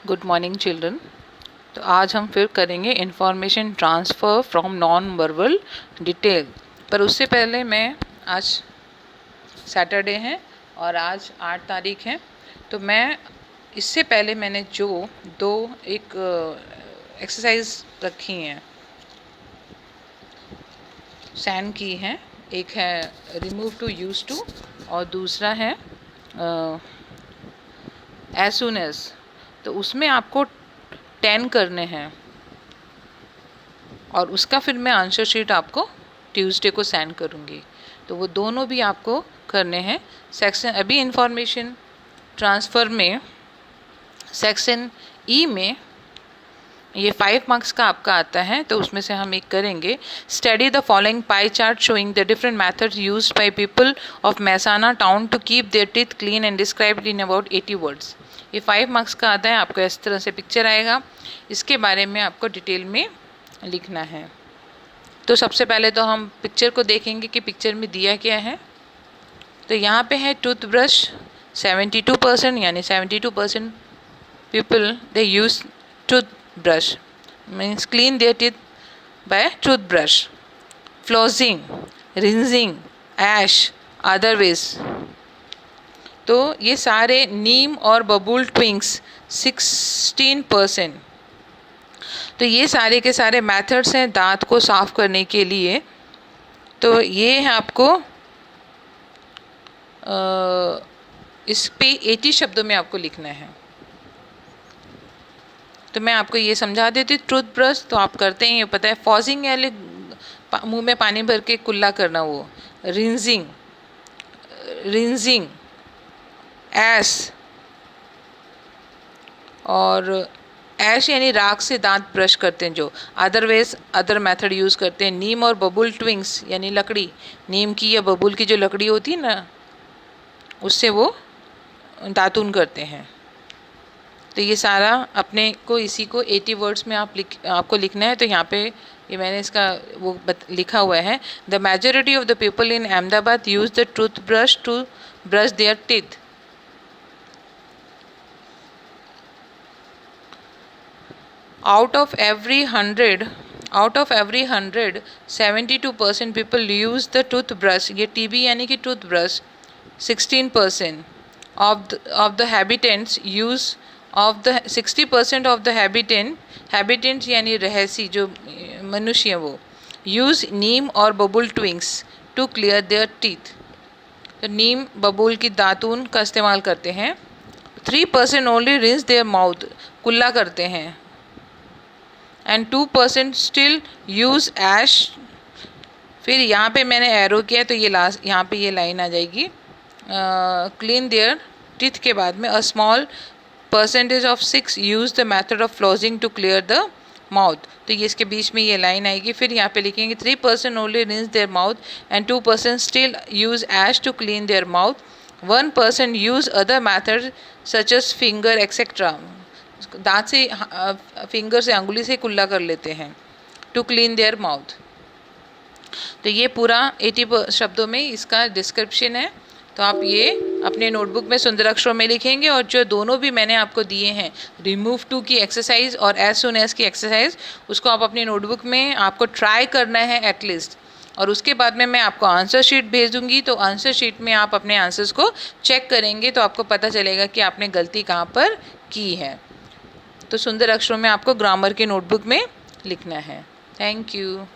Good morning children. तो आज हम फिर करेंगे information transfer from non verbal detail. पर उससे पहले मैं आज सैटरडे है और आज 8 तारीख है, तो मैं इससे पहले मैंने जो दो एक एक्सरसाइज रखी हैं, सैन की हैं, एक है रिमूव टू यूज टू और दूसरा है एज सुन एज। तो उसमें आपको 10 करने हैं और उसका फिर मैं आंसर शीट आपको ट्यूसडे को सेंड करूँगी। तो वो दोनों भी आपको करने हैं। सेक्शन अभी इंफॉर्मेशन ट्रांसफ़र में सेक्शन ई में ये 5 मार्क्स का आपका आता है, तो उसमें से हम एक करेंगे। Study the following pie chart showing the different methods used by people of Mehsana town to keep their teeth clean and describe in about 80 words. ये 5 मार्क्स का आता है। आपको इस तरह से पिक्चर आएगा, इसके बारे में आपको डिटेल में लिखना है। तो सबसे पहले तो हम पिक्चर को देखेंगे कि पिक्चर में दिया क्या है। तो यहाँ पे है टूथब्रश 72%, यानी 72% people they use toothbrush, means clean their teeth by toothbrush. Flossing, rinsing, ash, other ways. तो ये सारे नीम और बबूल ट्विंक्स 16%। तो ये सारे के सारे मेथड्स हैं दांत को साफ करने के लिए। तो ये है आपको इस पे 80 शब्दों में आपको लिखना है। तो मैं आपको ये समझा देती हूँ। टूथब्रश तो आप करते हैं, ये पता है। फॉसिंग यानी मुंह में पानी भर के कुल्ला करना, वो। रिंजिंग, ऐश, और ऐश यानी राख से दांत ब्रश करते हैं जो। अदरवाइज अदर मेथड यूज़ करते हैं। नीम और बबूल ट्विंक्स यानी लकड़ी, नीम की या बबूल की जो लकड़ी होती है ना, उससे वो दातून करते हैं। तो ये सारा अपने को इसी को 80 वर्ड्स में आपको लिखना है। तो यहाँ पे ये मैंने इसका वो लिखा हुआ है। The majority of the people in Ahmedabad use the tooth brush to brush their teeth. Out of every 100, 72% people use the toothbrush. ये TB यानी कि toothbrush 16% of the habitants use of the 60% of the habitants यानी रहसी जो मनुष्य वो use नीम और बबूल ट्विंक्स to clear their teeth। तो नीम बबूल की दातून का इस्तेमाल करते हैं। 3% only rinse their mouth, कुल्ला करते हैं। एंड 2% स्टिल यूज़ ऐश। फिर यहाँ पे मैंने एरो किया, तो ये लास्ट यहाँ पे ये लाइन आ जाएगी। क्लीन देयर टीथ के बाद में a small percentage of 6 use the method of flossing to clear the mouth. तो ये इसके बीच में ये लाइन आएगी। फिर यहाँ पे लिखेंगे 3% only rinse their mouth and 2% still use ash to clean their mouth. 1% use other method such as finger etcetera. दांत से फिंगर से अंगुली से कुल्ला कर लेते हैं टू क्लीन देयर माउथ। तो ये पूरा 80 शब्दों में इसका डिस्क्रिप्शन है। तो आप ये अपने नोटबुक में सुंदर अक्षरों में लिखेंगे। और जो दोनों भी मैंने आपको दिए हैं, रिमूव टू की एक्सरसाइज और एज सुन एज की एक्सरसाइज, उसको आप अपनी नोटबुक में आपको ट्राई करना है एटलीस्ट। और उसके बाद में मैं आपको आंसर शीट भेज दूंगी। तो आंसर शीट में आप अपने आंसर्स को चेक करेंगे तो आपको पता चलेगा कि आपने गलती कहाँ पर की है। तो सुंदर अक्षरों में आपको ग्रामर के नोटबुक में लिखना है। Thank you.